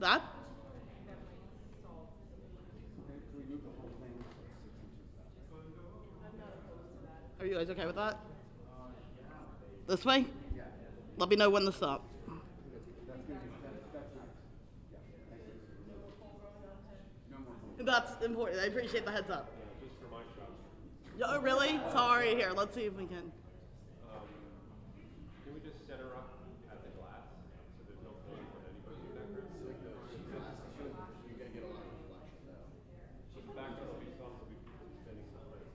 That? Are you guys okay with that? This way? Let me know when to stop. That's important. I appreciate the heads up. Just for my shop. Oh, really? Sorry. Here, let's see if we can. Can we just set her up at the glass so there's no point when anybody in the background? You gotta get a lot of reflection though. So the background will be some, will be people spending some time.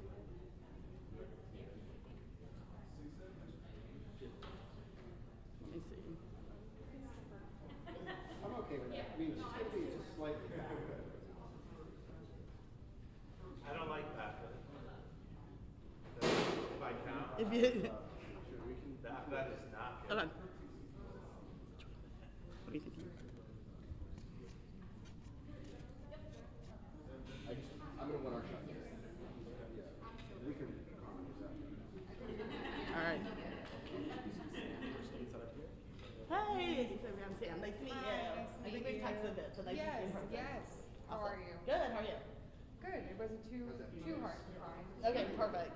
Let me see. I'm okay with that. I mean, she's gonna be just slightly back. I don't like that. If I count. If you. Sure, we can. That is not good. Okay. What are you thinking? I'm gonna want our shot here. Yeah. We can accommodate that. All right. Hey, so I'm Sam. Nice to meet you. Nice to I think meet we you. texted it, so nice to meet you in person. Yes. How Awesome. are you? Good. How are you? Good. It wasn't too hard to find. Okay, perfect.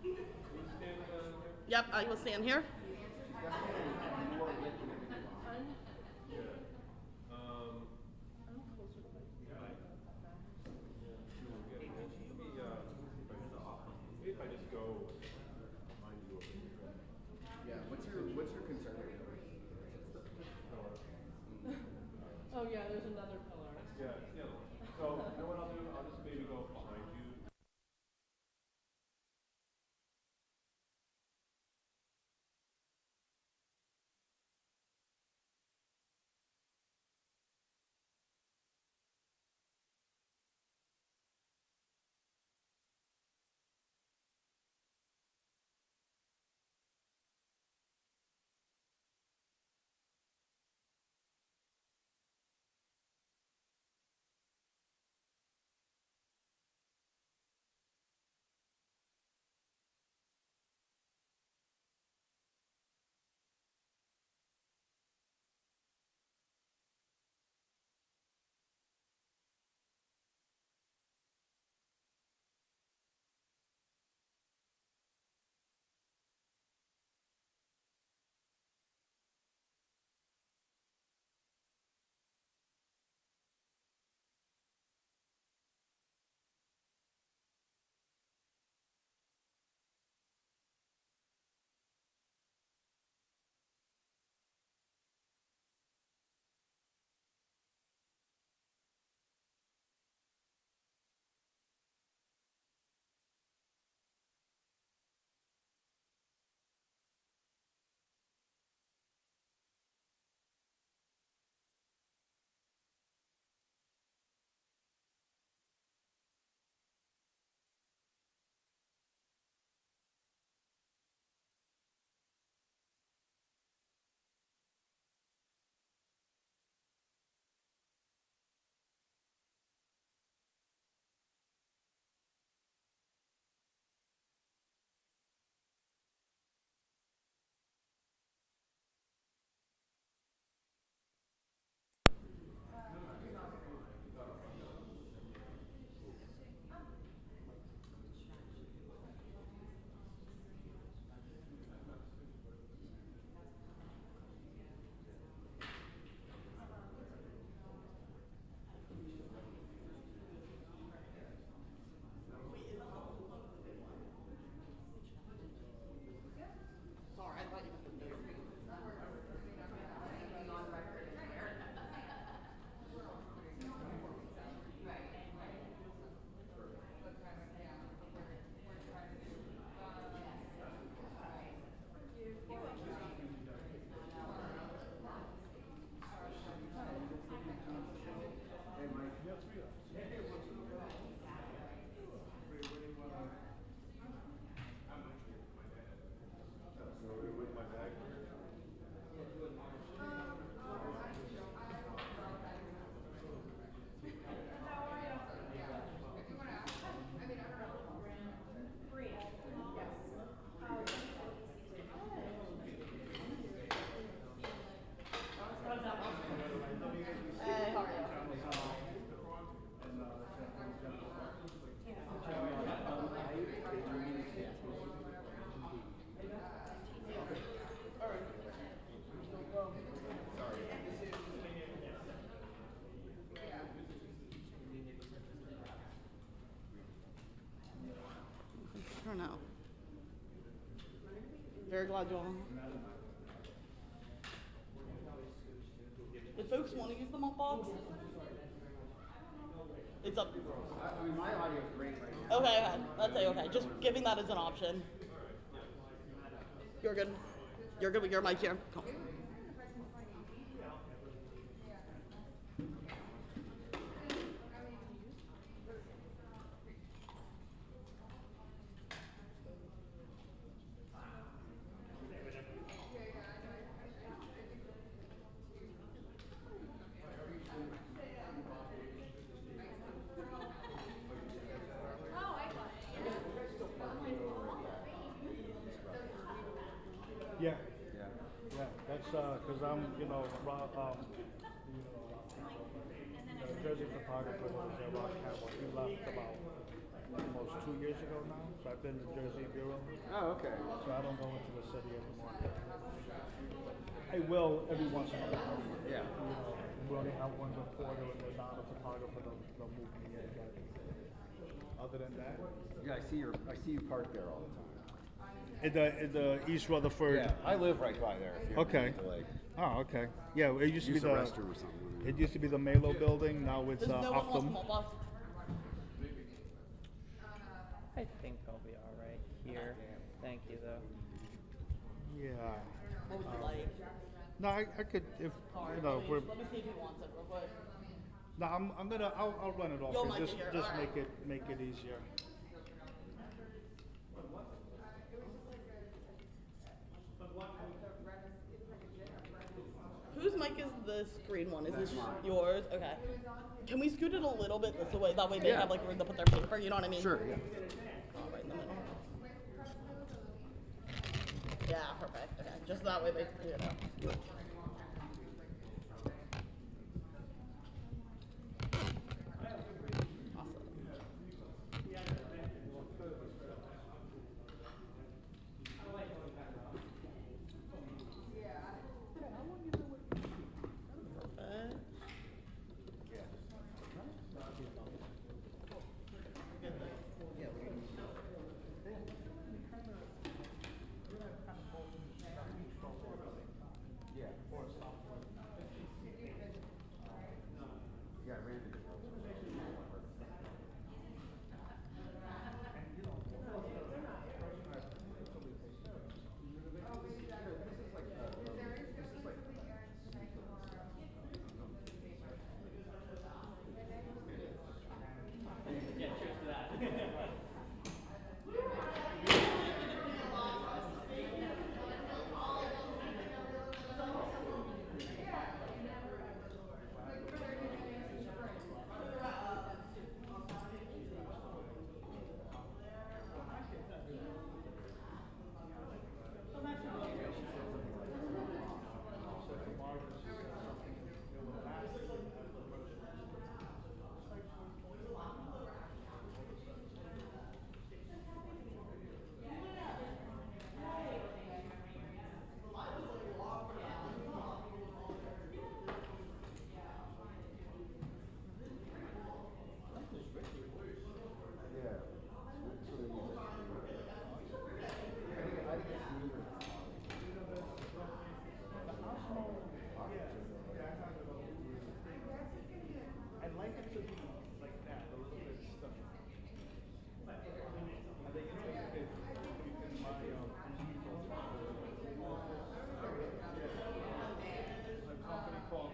Can you stand here? Yep, I will stand here. Definitely more lit than anything else. Maybe if I just go behind you over here. Yeah. What's your concern? Oh yeah, there's another pillar. Yeah, it's the other one. So, you know what I'll do? I'll just maybe go behind you. Very glad you are. If folks want to use the mop box, it's up. I mean, my audio is great right now. Okay, okay. That's okay. Just giving that as an option. You're good. You're good with your mic here. Cool. Yeah, Yeah. yeah, that's, cause I'm, the Jersey photographer was Rob Campbell. He left about almost 2 years ago now, so I've been to Jersey Bureau, Oh, okay. so I don't go into the city anymore. I will every once in a while. Yeah. We only have one reporter and they're not a photographer, they'll move me in, but other than that. Yeah, I see you parked there all the time. In the East Rutherford. Yeah, I live right by there. If you're Okay. in the lake. Oh, okay. Yeah, it used to be Use the the restroom or something. It used to be the Malo building. Now it's Does no one want the Optum. mop box? I think I'll be all right here. Thank you, though. Yeah. What would you like? No, I could if Card, you know. let We're, me see if he wants it real quick. no, I'll run it off. You'll and mic just it here, just alright. make it easier. Whose mic is this green one? Is this That's mine. yours? Okay. Can we scoot it a little bit this way? That way they Yeah. have like room to put their paper. You know what I mean? Sure, yeah. Oh, right in the middle. Yeah, perfect. Okay, just that way they, you know. Perfect. Yeah, I ran into I'd like it to be like that, a little bit stuck. I think it's like if you can buy a company called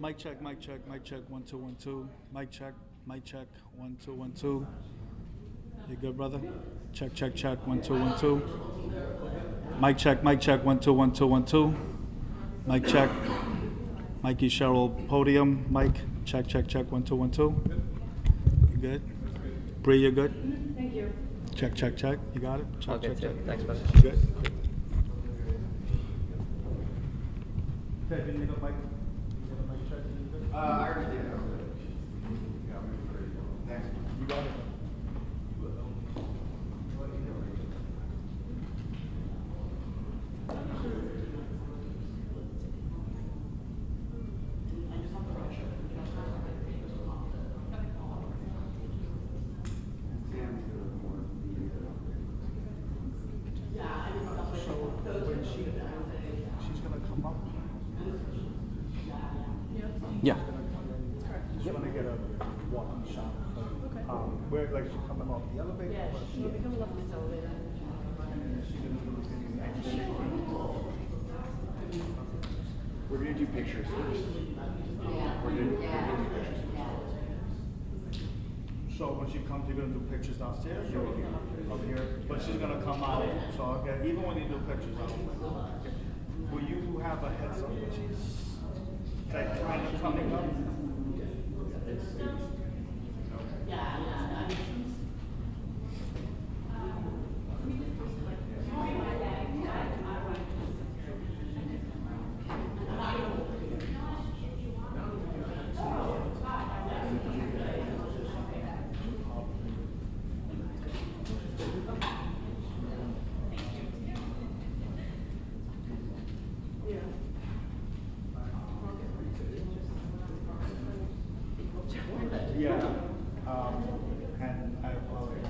Mic check, 1 2 1 2. Mic check, 1 2 1 2. You good, brother? Check, 1 2 1 2. Mic check, 1 2 1 2 1 2. Mic check. Mikie Sherrill, podium. Mic check, 1 2 1 2. You good? Bree, you good? Thank you. Check. You got it? Check, Okay, check. thanks, brother. You good? Ted, you need a mic? You need a mic check? You good? I already did. Next. You got it. She's gonna come up. Yeah. She's gonna get a walking shot. Where, like, she's coming off the elevator? Yeah, she'll be coming up this elevator. We're gonna do pictures first. We're gonna do pictures first. So when she comes, you're gonna do pictures downstairs or up here? But she's gonna come out, so okay, even when you do pictures, will you have a heads up when she's like kind of coming up? Yeah, and I apologize.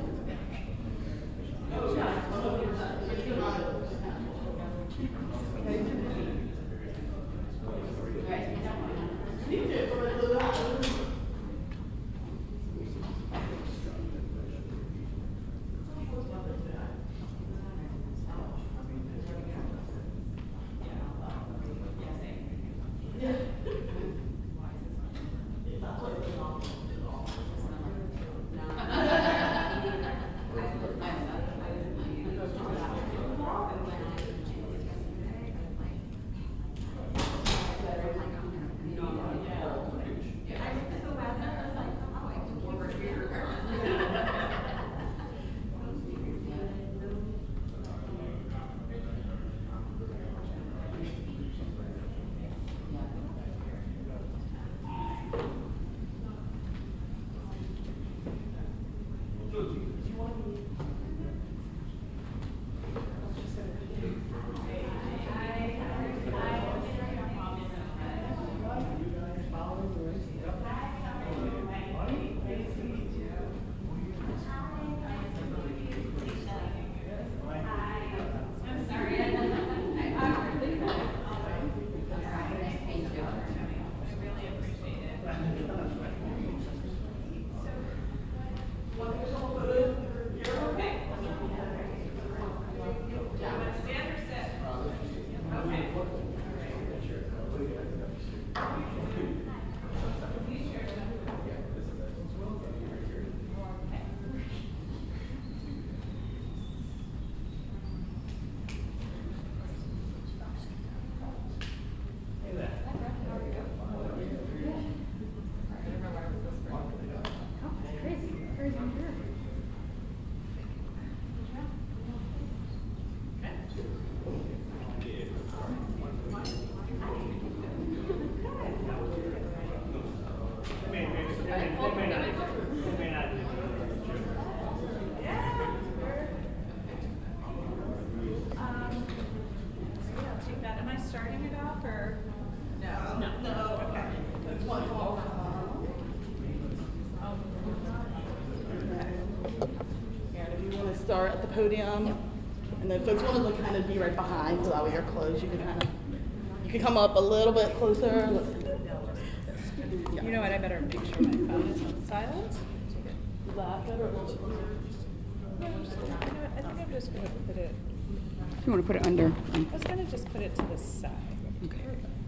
Am I starting it off or? No. Okay. Aaron, if you want to start at the podium, and then folks want to like kind of be right behind, so that way you're close. You can come up a little bit closer. You know what? I better make sure my phone is on silent. Laugh at or No, I think I'm just gonna put it. You want to put it under? I was gonna just put it to the side. Okay.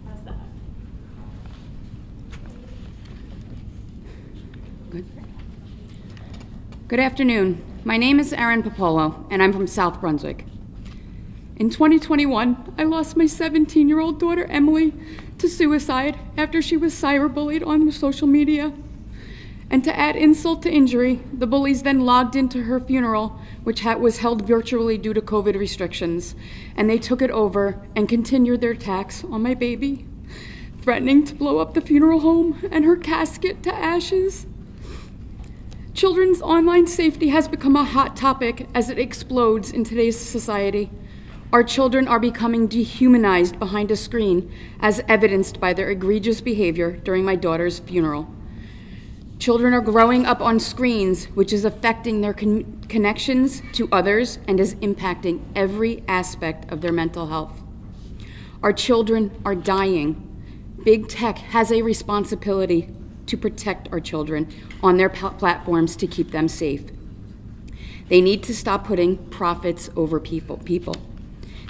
How's that? Good afternoon. My name is Erin Popolo, and I'm from South Brunswick. In 2021, I lost my 17-year-old daughter, Emily, to suicide after she was cyberbullied on social media. And to add insult to injury, the bullies then logged into her funeral, which was held virtually due to COVID restrictions, and they took it over and continued their attacks on my baby, threatening to blow up the funeral home and her casket to ashes. Children's online safety has become a hot topic as it explodes in today's society. Our children are becoming dehumanized behind a screen, as evidenced by their egregious behavior during my daughter's funeral. Children are growing up on screens, which is affecting their connections to others and is impacting every aspect of their mental health. Our children are dying. Big tech has a responsibility to protect our children on their platforms to keep them safe. They need to stop putting profits over people.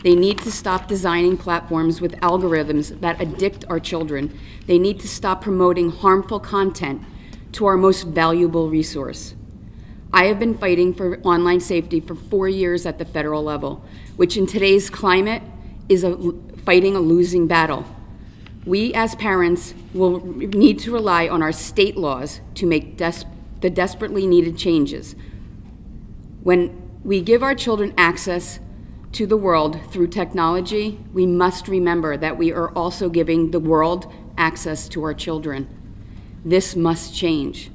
They need to stop designing platforms with algorithms that addict our children. They need to stop promoting harmful content to our most valuable resource. I have been fighting for online safety for 4 years at the federal level, which in today's climate is fighting a losing battle. We as parents will need to rely on our state laws to make the desperately needed changes. When we give our children access to the world through technology, we must remember that we are also giving the world access to our children. This must change.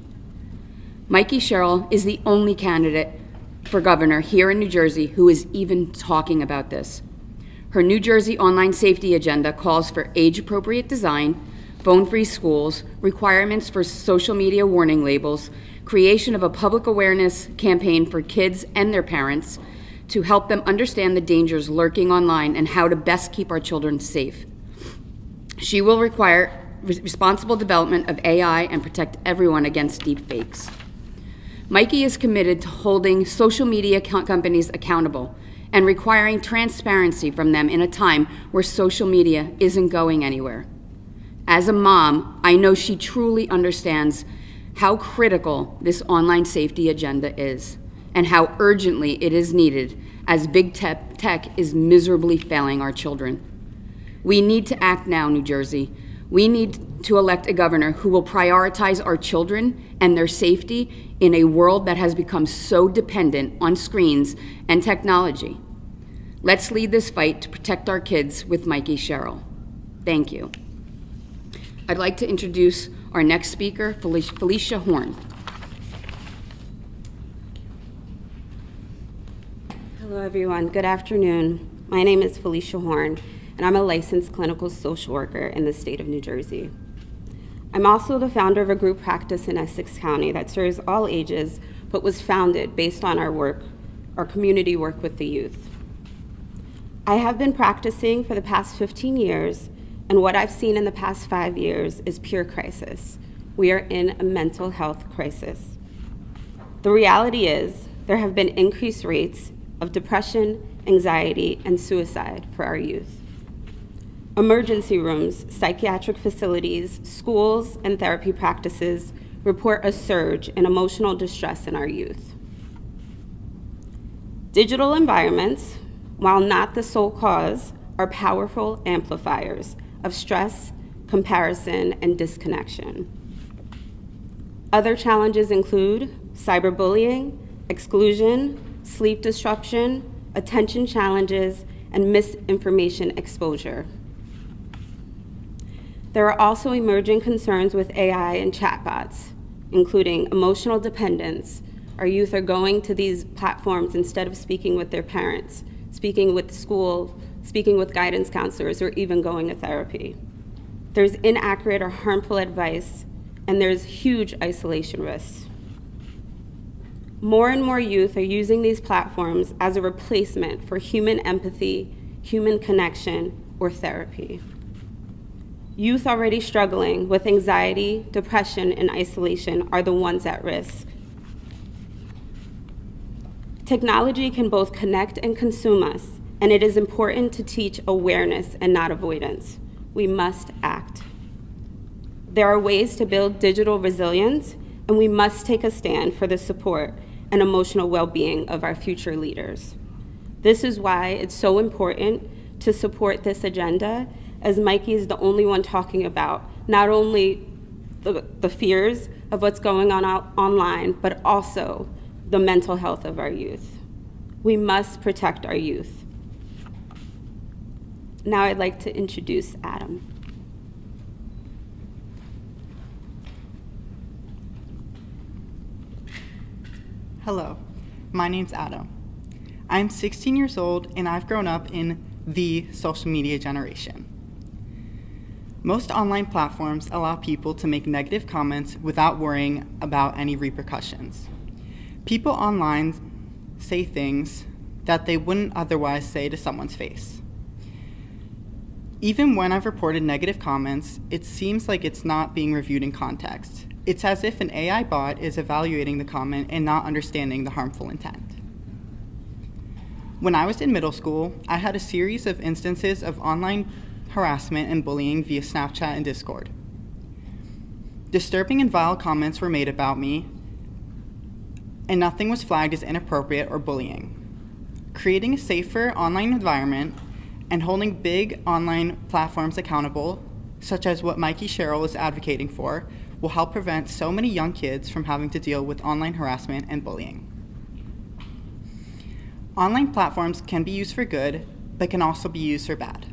Mikie Sherrill is the only candidate for governor here in New Jersey who is even talking about this. Her New Jersey online safety agenda calls for age-appropriate design, phone-free schools, requirements for social media warning labels, creation of a public awareness campaign for kids and their parents to help them understand the dangers lurking online and how to best keep our children safe. She will require responsible development of AI and protect everyone against deepfakes. Mikie is committed to holding social media companies accountable and requiring transparency from them in a time where social media isn't going anywhere. As a mom, I know she truly understands how critical this online safety agenda is and how urgently it is needed as big tech is miserably failing our children. We need to act now, New Jersey. We need to elect a governor who will prioritize our children and their safety in a world that has become so dependent on screens and technology. Let's lead this fight to protect our kids with Mikie Sherrill. Thank you. I'd like to introduce our next speaker, Felicia Horn. Hello, everyone. Good afternoon. My name is Felicia Horn, and I'm a licensed clinical social worker in the state of New Jersey. I'm also the founder of a group practice in Essex County that serves all ages, but was founded based on our community work with the youth. I have been practicing for the past 15 years, and what I've seen in the past 5 years is pure crisis. We are in a mental health crisis. The reality is there have been increased rates of depression, anxiety, and suicide for our youth. Emergency rooms, psychiatric facilities, schools, and therapy practices report a surge in emotional distress in our youth. Digital environments, while not the sole cause, are powerful amplifiers of stress, comparison, and disconnection. Other challenges include cyberbullying, exclusion, sleep disruption, attention challenges, and misinformation exposure. There are also emerging concerns with AI and chatbots, including emotional dependence. Our youth are going to these platforms instead of speaking with their parents, speaking with school, speaking with guidance counselors, or even going to therapy. There's inaccurate or harmful advice, and there's huge isolation risks. More and more youth are using these platforms as a replacement for human empathy, human connection, or therapy. Youth already struggling with anxiety, depression, and isolation are the ones at risk. Technology can both connect and consume us, and it is important to teach awareness and not avoidance. We must act. There are ways to build digital resilience, and we must take a stand for the support and emotional well-being of our future leaders. This is why it's so important to support this agenda, as Mikie is the only one talking about not only the fears of what's going on online, but also the mental health of our youth. We must protect our youth. Now I'd like to introduce Adam. Hello, my name's Adam. I'm 16 years old and I've grown up in the social media generation. Most online platforms allow people to make negative comments without worrying about any repercussions. People online say things that they wouldn't otherwise say to someone's face. Even when I've reported negative comments, it seems like it's not being reviewed in context. It's as if an AI bot is evaluating the comment and not understanding the harmful intent. When I was in middle school, I had a series of instances of online harassment and bullying via Snapchat and Discord. Disturbing and vile comments were made about me, and nothing was flagged as inappropriate or bullying. Creating a safer online environment and holding big online platforms accountable, such as what Mikie Sherrill is advocating for, will help prevent so many young kids from having to deal with online harassment and bullying. Online platforms can be used for good, but can also be used for bad.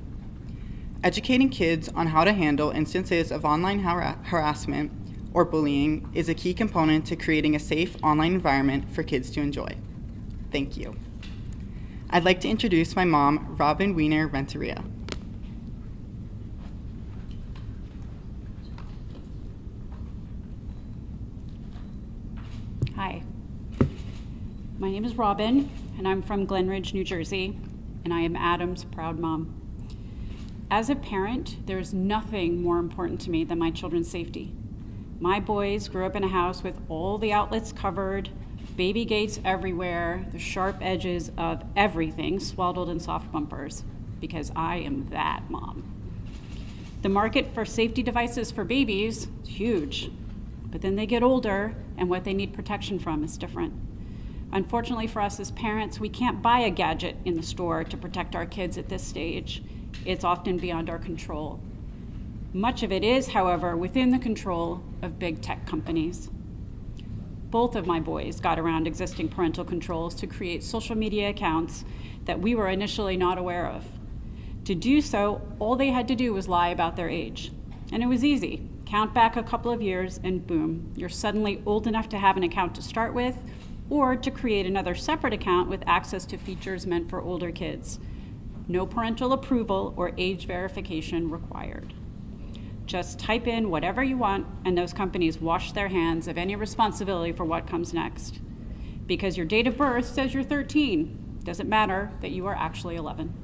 Educating kids on how to handle instances of online harassment or bullying is a key component to creating a safe online environment for kids to enjoy. Thank you. I'd like to introduce my mom, Robin Wiener Renteria. Hi, my name is Robin, and I'm from Glen Ridge, New Jersey, and I am Adam's proud mom. As a parent, there's nothing more important to me than my children's safety. My boys grew up in a house with all the outlets covered, baby gates everywhere, the sharp edges of everything swaddled in soft bumpers, because I am that mom. The market for safety devices for babies is huge, but then they get older and what they need protection from is different. Unfortunately for us as parents, we can't buy a gadget in the store to protect our kids at this stage. It's often beyond our control. Much of it is, however, within the control of big tech companies. Both of my boys got around existing parental controls to create social media accounts that we were initially not aware of. To do so, all they had to do was lie about their age. And it was easy. Count back a couple of years and boom, you're suddenly old enough to have an account to start with or to create another separate account with access to features meant for older kids. No parental approval or age verification required. Just type in whatever you want and those companies wash their hands of any responsibility for what comes next. Because your date of birth says you're 13, doesn't matter that you are actually 11.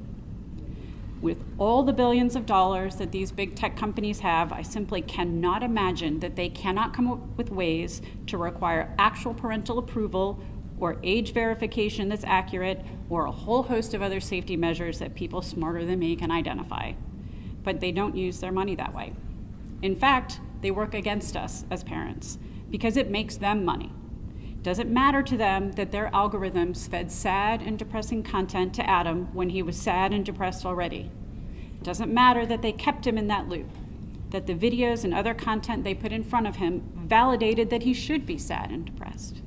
With all the billions of dollars that these big tech companies have, I simply cannot imagine that they cannot come up with ways to require actual parental approval or age verification that's accurate or a whole host of other safety measures that people smarter than me can identify. But they don't use their money that way. In fact, they work against us as parents because it makes them money. Doesn't matter to them that their algorithms fed sad and depressing content to Adam when he was sad and depressed already. Doesn't matter that they kept him in that loop, that the videos and other content they put in front of him validated that he should be sad and depressed,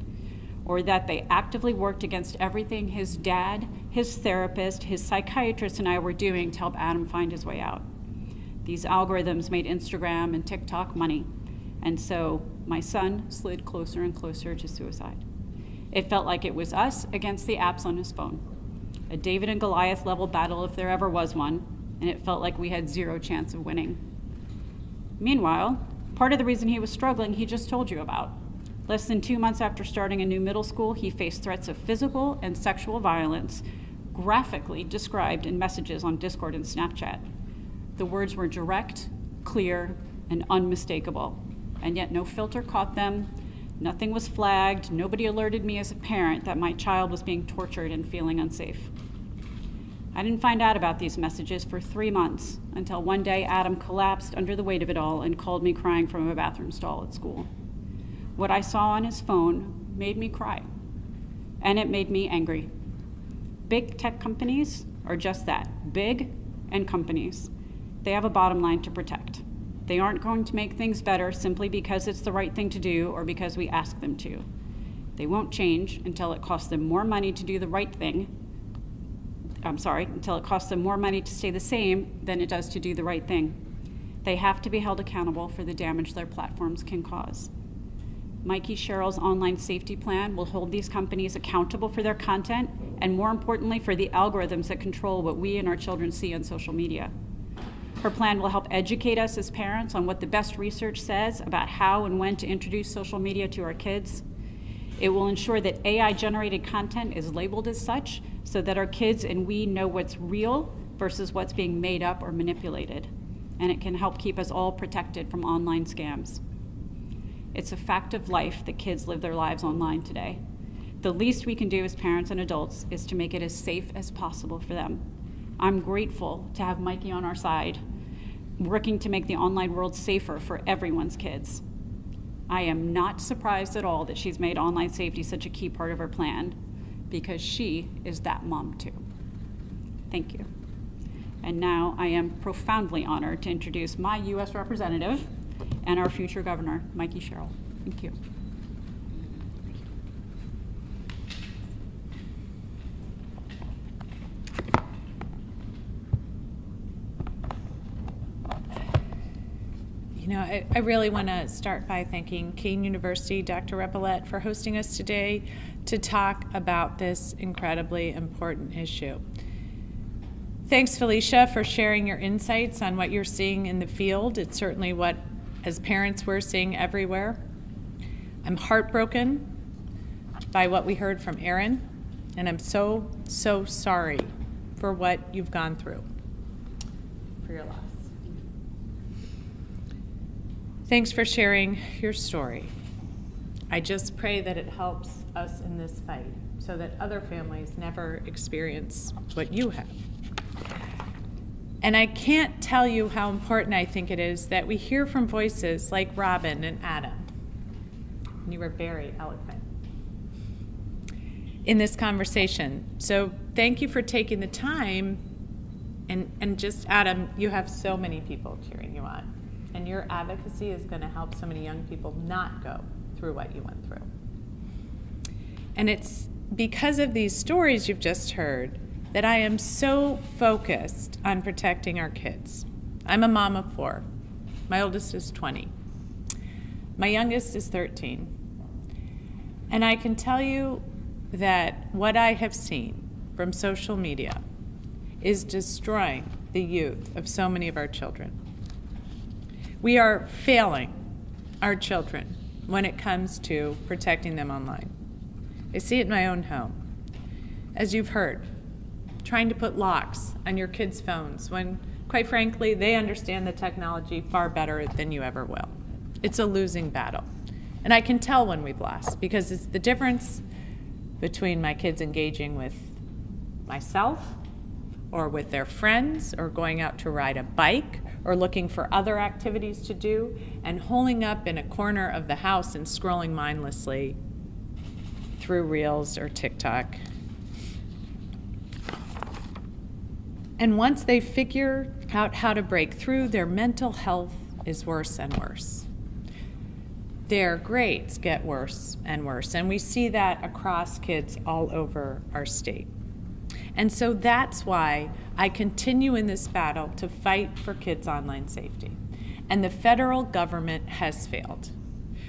or that they actively worked against everything his dad, his therapist, his psychiatrist, and I were doing to help Adam find his way out. These algorithms made Instagram and TikTok money. And so my son slid closer and closer to suicide. It felt like it was us against the apps on his phone, a David and Goliath level battle if there ever was one, and it felt like we had zero chance of winning. Meanwhile, part of the reason he was struggling, he just told you about. Less than 2 months after starting a new middle school, he faced threats of physical and sexual violence, graphically described in messages on Discord and Snapchat. The words were direct, clear, and unmistakable. And yet no filter caught them, nothing was flagged, nobody alerted me as a parent that my child was being tortured and feeling unsafe. I didn't find out about these messages for 3 months until one day Adam collapsed under the weight of it all and called me crying from a bathroom stall at school. What I saw on his phone made me cry. and it made me angry. Big tech companies are just that, big and companies. They have a bottom line to protect. They aren't going to make things better simply because it's the right thing to do or because we ask them to. They won't change until it costs them more money to do the right thing. Until it costs them more money to stay the same than it does to do the right thing. They have to be held accountable for the damage their platforms can cause. Mikie Sherrill's online safety plan will hold these companies accountable for their content and, more importantly, for the algorithms that control what we and our children see on social media. Her plan will help educate us as parents on what the best research says about how and when to introduce social media to our kids. It will ensure that AI-generated content is labeled as such so that our kids and we know what's real versus what's being made up or manipulated. And it can help keep us all protected from online scams. It's a fact of life that kids live their lives online today. The least we can do as parents and adults is to make it as safe as possible for them. I'm grateful to have Mikie on our side, working to make the online world safer for everyone's kids. I am not surprised at all that she's made online safety such a key part of her plan, because she is that mom too. Thank you. And now I am profoundly honored to introduce my U.S. representative and our future governor, Mikie Sherrill. Thank you. You know, I really want to start by thanking Kean University, Dr. Repillette, for hosting us today to talk about this incredibly important issue. Thanks, Felicia, for sharing your insights on what you're seeing in the field. It's certainly what, as parents, we're seeing everywhere. I'm heartbroken by what we heard from Aaron, and I'm so, so sorry for what you've gone through, for your loss. Thanks for sharing your story. I just pray that it helps us in this fight so that other families never experience what you have. And I can't tell you how important I think it is that we hear from voices like Robin and Adam. And you were very eloquent in this conversation. So thank you for taking the time. And just, Adam, you have so many people cheering you on. And your advocacy is going to help so many young people not go through what you went through. And it's because of these stories you've just heard that I am so focused on protecting our kids. I'm a mom of 4. My oldest is 20. My youngest is 13. And I can tell you that what I have seen from social media is destroying the youth of so many of our children. We are failing our children when it comes to protecting them online. I see it in my own home. As you've heard, trying to put locks on your kids' phones when, quite frankly, they understand the technology far better than you ever will. It's a losing battle. And I can tell when we've lost, because it's the difference between my kids engaging with myself or with their friends or going out to ride a bike or looking for other activities to do and holing up in a corner of the house and scrolling mindlessly through Reels or TikTok. And once they figure out how to break through, their mental health is worse and worse. Their grades get worse and worse, and we see that across kids all over our state. And so that's why I continue in this battle to fight for kids' online safety. And the federal government has failed.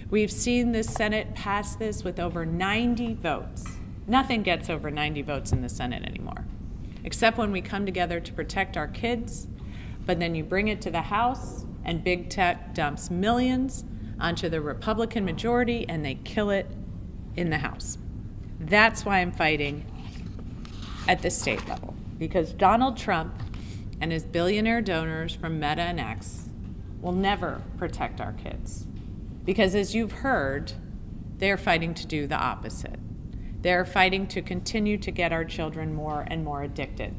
We've seen the Senate pass this with over 90 votes. Nothing gets over 90 votes in the Senate anymore, except when we come together to protect our kids. But then you bring it to the House, and big tech dumps millions onto the Republican majority, and they kill it in the House. That's why I'm fighting at the state level, because Donald Trump and his billionaire donors from Meta and X will never protect our kids. Because as you've heard, they're fighting to do the opposite. They're fighting to continue to get our children more and more addicted,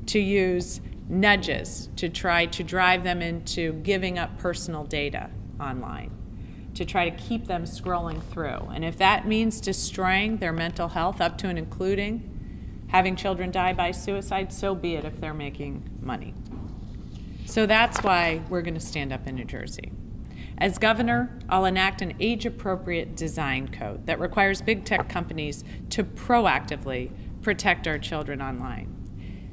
to use nudges to try to drive them into giving up personal data online, to try to keep them scrolling through. And if that means destroying their mental health, up to and including having children die by suicide, so be it if they're making money. So that's why we're going to stand up in New Jersey. As governor, I'll enact an age-appropriate design code that requires big tech companies to proactively protect our children online.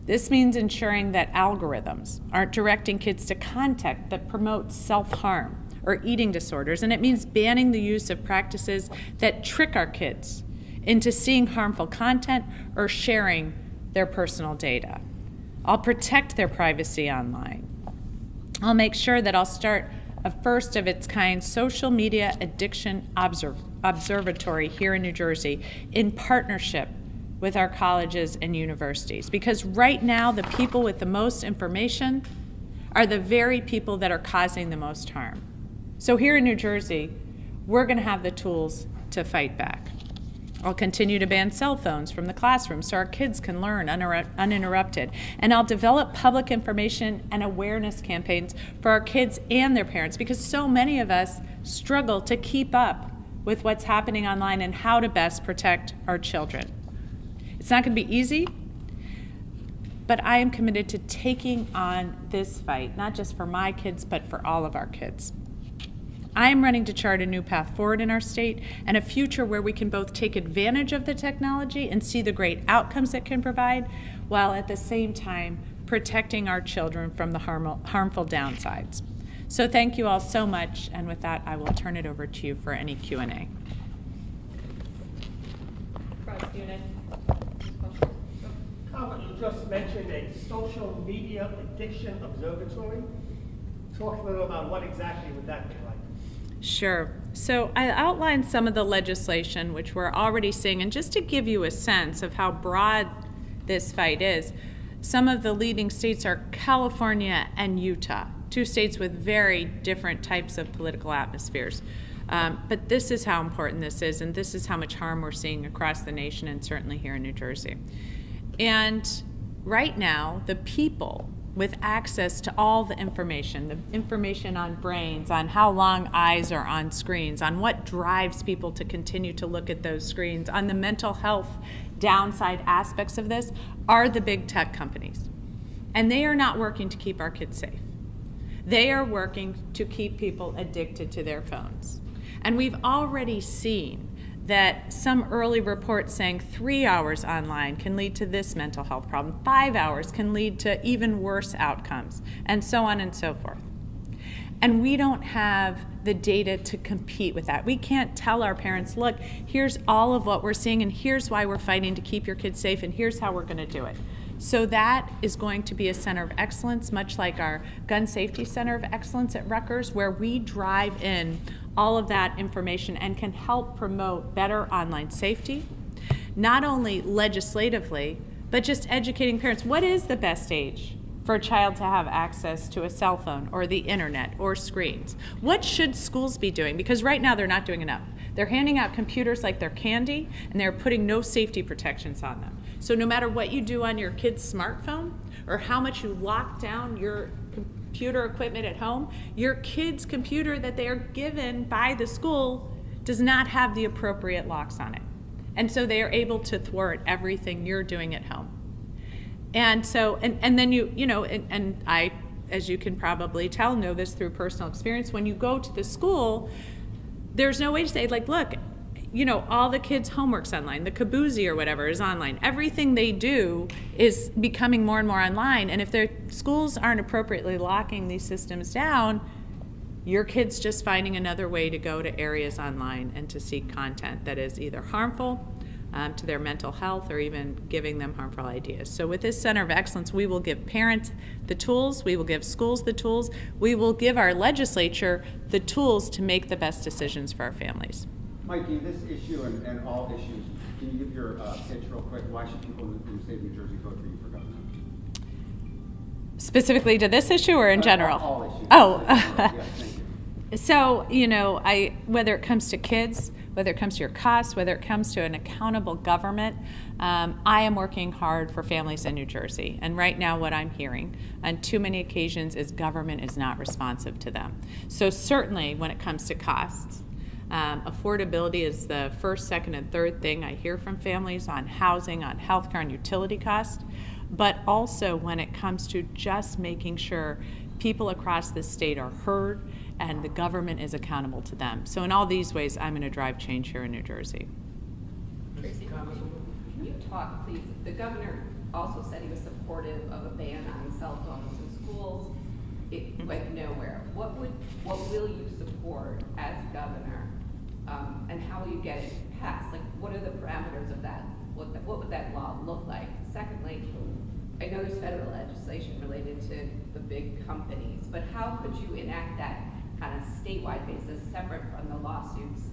This means ensuring that algorithms aren't directing kids to content that promotes self-harm or eating disorders, and it means banning the use of practices that trick our kids into seeing harmful content or sharing their personal data. I'll protect their privacy online. I'll make sure that I'll start a first-of-its-kind social media addiction observatory here in New Jersey in partnership with our colleges and universities. Because right now, the people with the most information are the very people that are causing the most harm. So here in New Jersey, we're going to have the tools to fight back. I'll continue to ban cell phones from the classroom so our kids can learn uninterrupted. And I'll develop public information and awareness campaigns for our kids and their parents, because so many of us struggle to keep up with what's happening online and how to best protect our children. It's not going to be easy, but I am committed to taking on this fight, not just for my kids, but for all of our kids. I am running to chart a new path forward in our state and a future where we can both take advantage of the technology and see the great outcomes it can provide, while at the same time protecting our children from the harmful downsides. So thank you all so much, and with that, I will turn it over to you for any Q&A. You just mentioned a social media addiction observatory. Talk a little about what exactly would that be like. Sure. So I outlined some of the legislation which we're already seeing, and just to give you a sense of how broad this fight is, some of the leading states are California and Utah, two states with very different types of political atmospheres. But this is how important this is, and this is how much harm we're seeing across the nation and certainly here in New Jersey. And right now, the people with access to all the information on brains, on how long eyes are on screens, on what drives people to continue to look at those screens, on the mental health downside aspects of this, are the big tech companies. And they are not working to keep our kids safe. They are working to keep people addicted to their phones. And we've already seen that some early reports saying 3 hours online can lead to this mental health problem, 5 hours can lead to even worse outcomes, and so on and so forth. And we don't have the data to compete with that. We can't tell our parents, look, here's all of what we're seeing, and here's why we're fighting to keep your kids safe, and here's how we're going to do it. So that is going to be a center of excellence, much like our Gun Safety Center of Excellence at Rutgers, where we drive in all of that information and can help promote better online safety, not only legislatively, but just educating parents. What is the best age for a child to have access to a cell phone or the internet or screens? What should schools be doing? Because right now they're not doing enough. They're handing out computers like they're candy, and they're putting no safety protections on them. So no matter what you do on your kid's smartphone or how much you lock down your computer equipment at home, your kid's computer that they are given by the school does not have the appropriate locks on it. And so they are able to thwart everything you're doing at home. And so, and then and I, as you can probably tell, know this through personal experience, when you go to the school, there's no way to say, like, look, all the kids' homework's online, the Kaboozy or whatever is online. Everything they do is becoming more and more online, and if their schools aren't appropriately locking these systems down, your kid's just finding another way to go to areas online and to seek content that is either harmful to their mental health or even giving them harmful ideas. So with this Center of Excellence, we will give parents the tools, we will give schools the tools, we will give our legislature the tools to make the best decisions for our families. Mikie, this issue and all issues, can you give your pitch real quick? Why should people in the state of New Jersey vote for you for governor? Specifically to this issue or in general? All issues. Oh. Yes, thank you. So, whether it comes to kids, whether it comes to your costs, whether it comes to an accountable government, I am working hard for families in New Jersey. And right now what I'm hearing on too many occasions is government is not responsive to them. So certainly when it comes to costs, Affordability is the first, second, and third thing I hear from families on housing, on healthcare, on utility costs, but also when it comes to just making sure people across the state are heard and the government is accountable to them. So in all these ways, I'm going to drive change here in New Jersey. Tracy, can you talk, please? The governor also said he was supportive of a ban on cell phones in schools. It went nowhere. What will you support as governor, and how will you get it passed? Like, what are the parameters of that? What would that law look like? Secondly, I know there's federal legislation related to the big companies, but how could you enact that on a statewide basis, separate from the lawsuits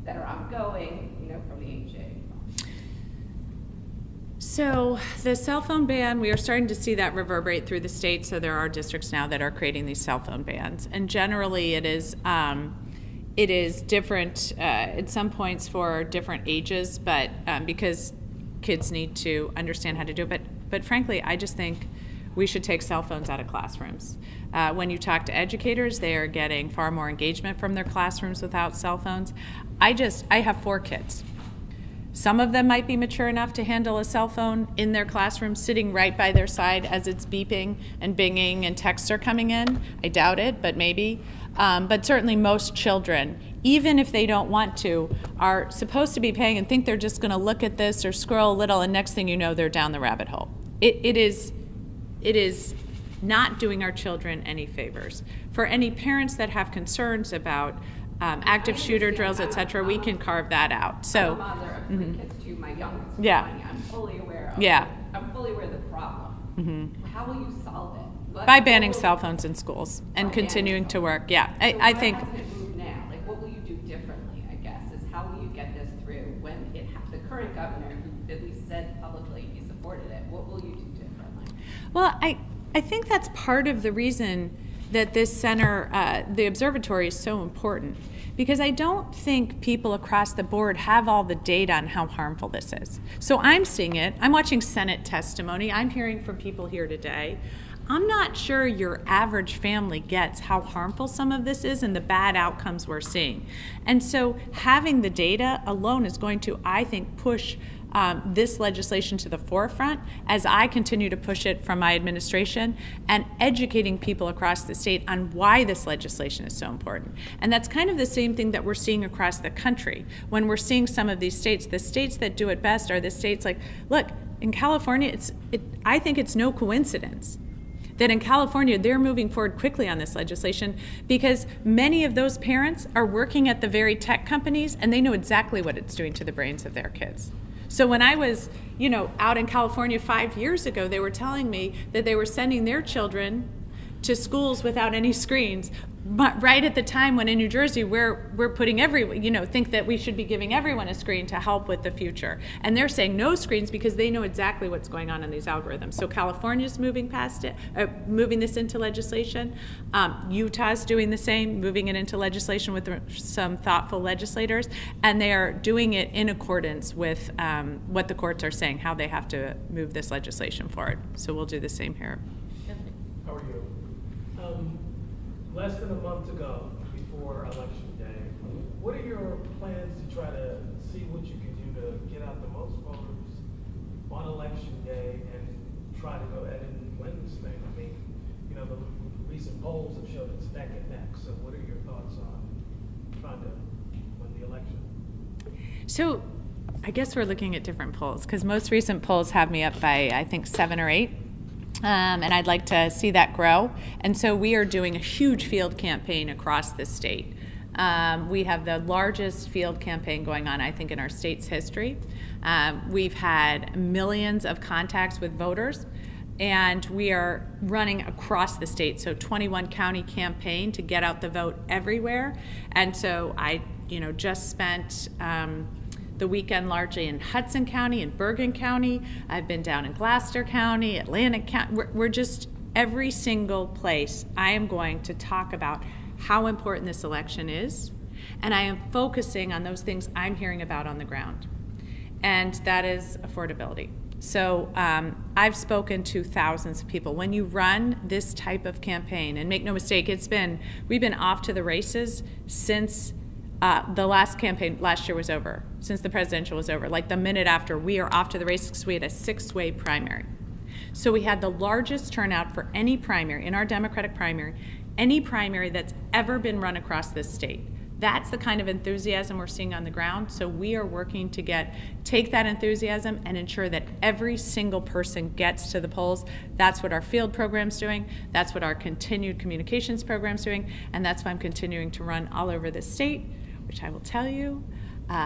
that are ongoing, from the AJ? So the cell phone ban, we are starting to see that reverberate through the state. So there are districts now that are creating these cell phone bans, and generally it is different at some points for different ages, but because kids need to understand how to do it. But frankly, I just think we should take cell phones out of classrooms. When you talk to educators, they are getting far more engagement from their classrooms without cell phones. I have 4 kids. Some of them might be mature enough to handle a cell phone in their classroom, sitting right by their side as it's beeping and binging and texts are coming in. I doubt it, but maybe. But certainly most children, even if they don't want to, are supposed to be paying and think they're just going to look at this or scroll a little, and next thing you know, they're down the rabbit hole. It is not doing our children any favors. For any parents that have concerns about active shooter drills, etc., we can carve that out. So, I'm a mother of 3 kids too. My youngest is yeah. 20. I'm fully aware of I'm fully aware of the problem. How will you solve it? By banning cell phones in schools and continuing to work. Yeah, I think. How does it move now? Like, what will you do differently? I guess is how will you get this through when the current governor, who at least said publicly he supported it, what will you do differently? Well, I think that's part of the reason that this center, the observatory, is so important, because I don't think people across the board have all the data on how harmful this is. So I'm seeing it. I'm watching Senate testimony. I'm hearing from people here today. I'm not sure your average family gets how harmful some of this is and the bad outcomes we're seeing. And so having the data alone is going to, I think, push this legislation to the forefront as I continue to push it from my administration, and educating people across the state on why this legislation is so important. And that's kind of the same thing that we're seeing across the country. When we're seeing some of these states, the states that do it best are the states like, look, in California, I think it's no coincidence that in California, they're moving forward quickly on this legislation because many of those parents are working at the very tech companies, and they know exactly what it's doing to the brains of their kids. So when I was, out in California 5 years ago, they were telling me that they were sending their children to schools without any screens, but right at the time when in New Jersey we're putting everyone, think that we should be giving everyone a screen to help with the future. And they're saying no screens because they know exactly what's going on in these algorithms. So California's moving past it, moving this into legislation. Utah's doing the same, moving it into legislation with some thoughtful legislators, and they are doing it in accordance with what the courts are saying, how they have to move this legislation forward. So we'll do the same here. How are you? Less than a month ago, before Election Day, what are your plans to try to see what you can do to get out the most voters on Election Day and try to go ahead and win this thing? I mean, the recent polls have showed it's neck and neck. So what are your thoughts on trying to win the election? So I guess we're looking at different polls, because most recent polls have me up by, I think, 7 or 8. And I'd like to see that grow. And so we are doing a huge field campaign across the state. We have the largest field campaign going on, I think, in our state's history. We've had millions of contacts with voters, and we are running across the state, so 21 county campaign to get out the vote everywhere. And so I, just spent the weekend largely in Hudson County and Bergen County. I've been down in Gloucester County, Atlantic County. We're just every single place. I am going to talk about how important this election is, and I am focusing on those things I'm hearing about on the ground, and that is affordability. So I've spoken to thousands of people. When you run this type of campaign, and make no mistake, we've been off to the races since the last campaign last year was over, since the presidential was over. Like the minute after, we are off to the races because we had a 6-way primary. So we had the largest turnout for any primary, in our Democratic primary, any primary that's ever been run across this state. That's the kind of enthusiasm we're seeing on the ground. So we are working to take that enthusiasm and ensure that every single person gets to the polls. That's what our field program's doing. That's what our continued communications program's doing. And that's why I'm continuing to run all over the state, which I will tell you,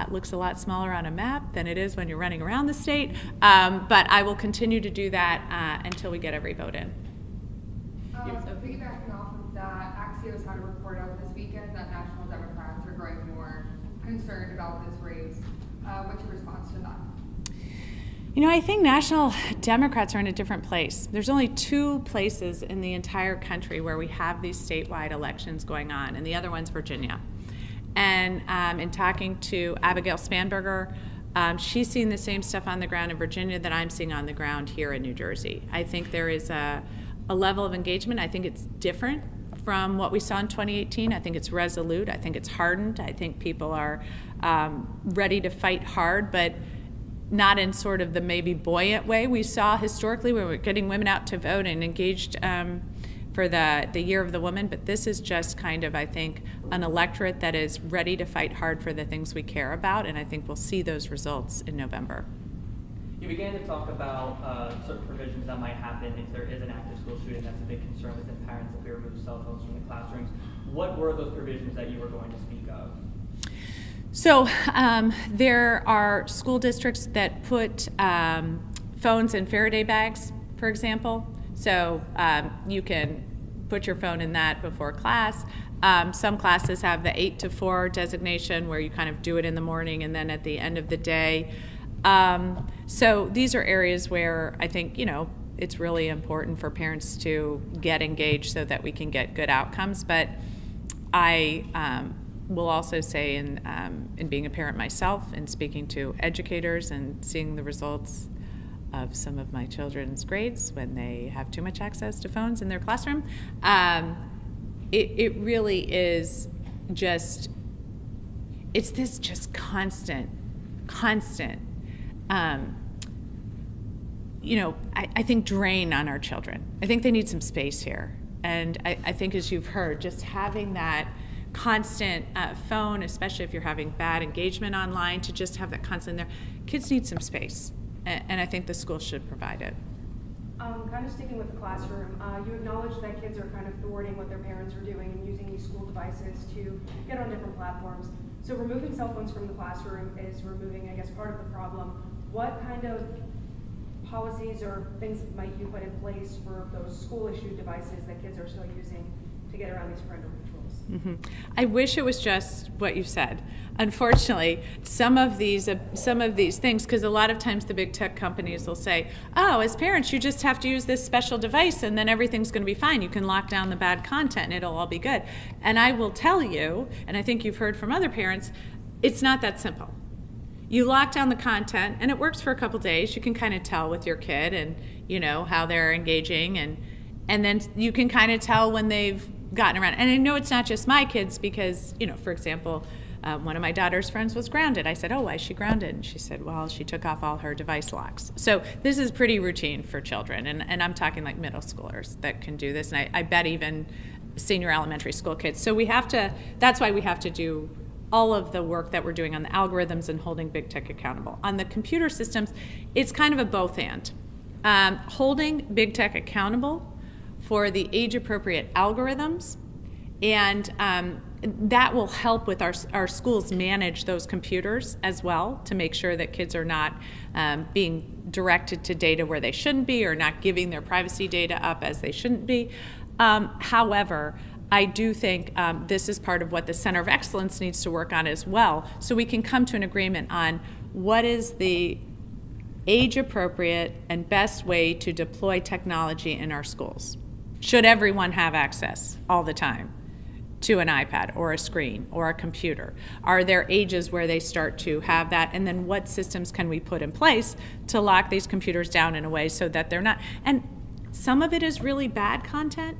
looks a lot smaller on a map than it is when you're running around the state. But I will continue to do that until we get every vote in. So piggybacking off of that, Axios had a report out this weekend that National Democrats are growing more concerned about this race. What's your response to that? You know, I think National Democrats are in a different place. There's only 2 places in the entire country where we have these statewide elections going on, and the other one's Virginia. And in talking to Abigail Spanberger, she's seeing the same stuff on the ground in Virginia that I'm seeing on the ground here in New Jersey. I think there is a level of engagement. I think it's different from what we saw in 2018. I think it's resolute. I think it's hardened. I think people are ready to fight hard, but not in sort of the maybe buoyant way we saw historically when we were getting women out to vote and engaged for the Year of the Woman. But this is just kind of, I think, an electorate that is ready to fight hard for the things we care about, and I think we'll see those results in November. You began to talk about certain provisions that might happen if there is an active school shooting. That's a big concern within parents if we remove cell phones from the classrooms. What were those provisions that you were going to speak of? So there are school districts that put phones in Faraday bags, for example. So you can put your phone in that before class. Some classes have the 8 to 4 designation where you kind of do it in the morning and then at the end of the day. So these are areas where I think, you know, it's really important for parents to get engaged so that we can get good outcomes. But I will also say in being a parent myself and speaking to educators and seeing the results of some of my children's grades when they have too much access to phones in their classroom, it really is just, it's this just constant, you know, I think drain on our children. I think they need some space here. And I think, as you've heard, just having that constant phone, especially if you're having bad engagement online, to just have that constant there. Kids need some space, and I think the school should provide it. Kind of sticking with the classroom, you acknowledge that kids are kind of thwarting what their parents are doing and using these school devices to get on different platforms. So removing cell phones from the classroom is removing, I guess, part of the problem. What kind of policies or things might you put in place for those school-issued devices that kids are still using to get around these parental controls? Mm-hmm. I wish it was just what you said. Unfortunately, some of these things, because a lot of times the big tech companies will say, oh, as parents, you just have to use this special device and then everything's going to be fine. You can lock down the bad content and it'll all be good. And I will tell you, and I think you've heard from other parents, it's not that simple. You lock down the content and it works for a couple days. You can kind of tell with your kid and, you know, how they're engaging, and then you can kind of tell when they've gotten around. And I know it's not just my kids because, you know, for example, one of my daughter's friends was grounded. I said, oh, why is she grounded? And she said, well, she took off all her device locks. So this is pretty routine for children. And I'm talking like middle schoolers that can do this. And I bet even senior elementary school kids. So that's why we have to do all of the work that we're doing on the algorithms and holding big tech accountable. On the computer systems, it's kind of a both and. Holding big tech accountable for the age-appropriate algorithms, and that will help with our schools manage those computers as well to make sure that kids are not being directed to data where they shouldn't be or not giving their privacy data up as they shouldn't be. However, I do think this is part of what the Center of Excellence needs to work on as well, so we can come to an agreement on what is the age-appropriate and best way to deploy technology in our schools. Should everyone have access all the time to an iPad or a screen or a computer? Are there ages where they start to have that? And then what systems can we put in place to lock these computers down in a way so that they're not? And some of it is really bad content,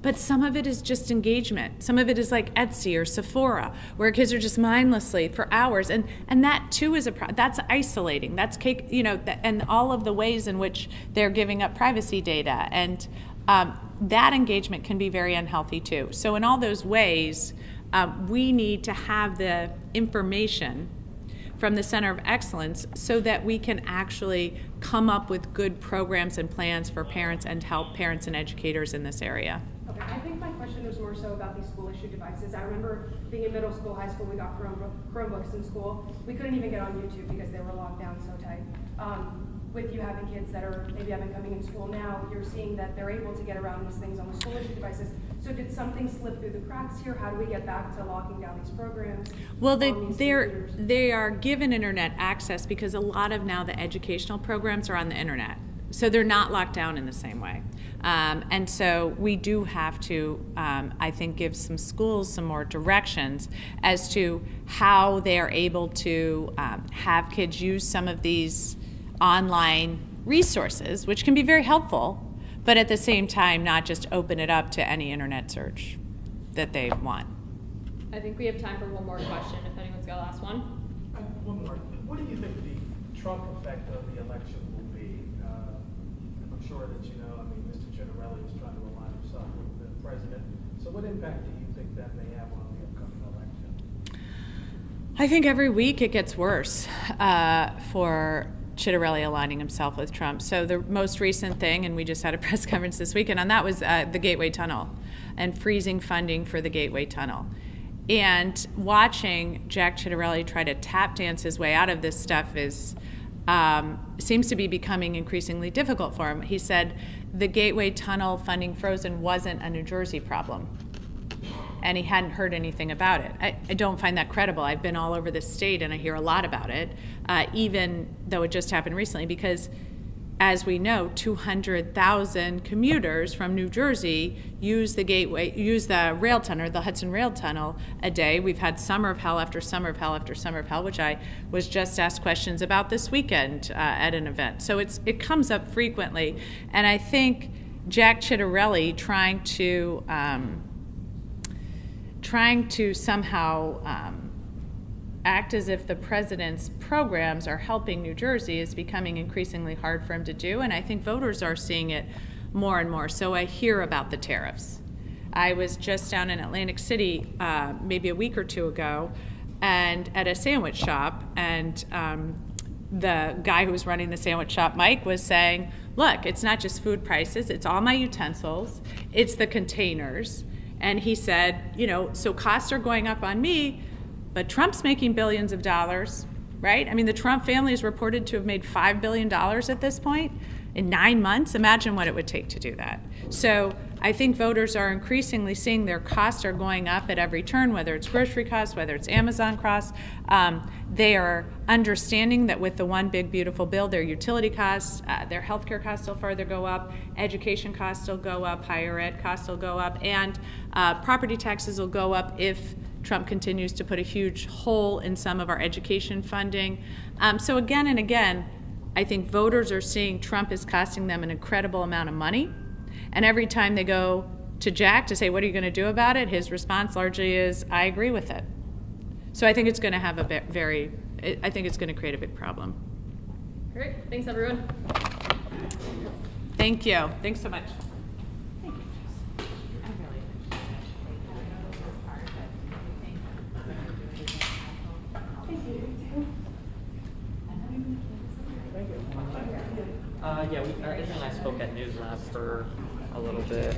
But some of it is just engagement. Some of it is like Etsy or Sephora, where kids are just mindlessly for hours, and that too is that's isolating. That's and all of the ways in which they're giving up privacy data, and that engagement can be very unhealthy too. So in all those ways, we need to have the information from the Center of Excellence so that we can actually come up with good programs and plans for parents and help parents and educators in this area. Okay, I think my question was more so about these school-issued devices. I remember being in middle school, high school, we got Chromebooks in school. We couldn't even get on YouTube because they were locked down so tight. With you having kids that are maybe have been coming in school now, you're seeing that they're able to get around these things on the school-issued devices. So did something slip through the cracks here? How do we get back to locking down these programs? Well, they are given internet access because a lot of now the educational programs are on the internet. So they're not locked down in the same way. And so we do have to, I think, give some schools some more directions as to how they are able to have kids use some of these online resources, which can be very helpful, but at the same time not just open it up to any internet search that they want. I think we have time for one more question if anyone's got a last one. One more. What do you think the Trump effect of the election will be? I'm sure that you know, Mr. Sherrill is trying to align himself with the president. So what impact do you think that may have on the upcoming election? I think every week it gets worse for Chitterelli aligning himself with Trump. So the most recent thing, and we just had a press conference this weekend on that, was the Gateway Tunnel and freezing funding for the Gateway Tunnel. And watching Jack Chitterelli try to tap dance his way out of this stuff seems to be becoming increasingly difficult for him. He said the Gateway Tunnel funding frozen wasn't a New Jersey problem, and he hadn't heard anything about it. I don't find that credible. I've been all over the state and I hear a lot about it, even though it just happened recently, because as we know, 200,000 commuters from New Jersey use the rail tunnel, the Hudson Rail Tunnel, a day. We've had summer of hell after summer of hell after summer of hell, which I was just asked questions about this weekend at an event. So it comes up frequently, and I think Jack Chitterelli trying to somehow act as if the president's programs are helping New Jersey is becoming increasingly hard for him to do, and I think voters are seeing it more and more. So I hear about the tariffs. I was just down in Atlantic City maybe a week or two ago and at a sandwich shop, and the guy who was running the sandwich shop, Mike, was saying, look, it's not just food prices, it's all my utensils, it's the containers. And he said, so costs are going up on me, but Trump's making billions of dollars, right? The Trump family is reported to have made $5 billion at this point in 9 months. Imagine what it would take to do that. So I think voters are increasingly seeing their costs are going up at every turn, whether it's grocery costs, whether it's Amazon costs. They are understanding that with the one big beautiful bill, their utility costs, their healthcare costs will further go up, education costs will go up, higher ed costs will go up, and property taxes will go up if Trump continues to put a huge hole in some of our education funding. So again and again, I think voters are seeing Trump is costing them an incredible amount of money. And every time they go to Jack to say, what are you going to do about it? His response largely is, I agree with it. So I think it's going to have I think it's going to create a big problem. Great. Thanks, everyone. Thank you. Thanks so much. Izzy and I spoke at News Lab for a little bit.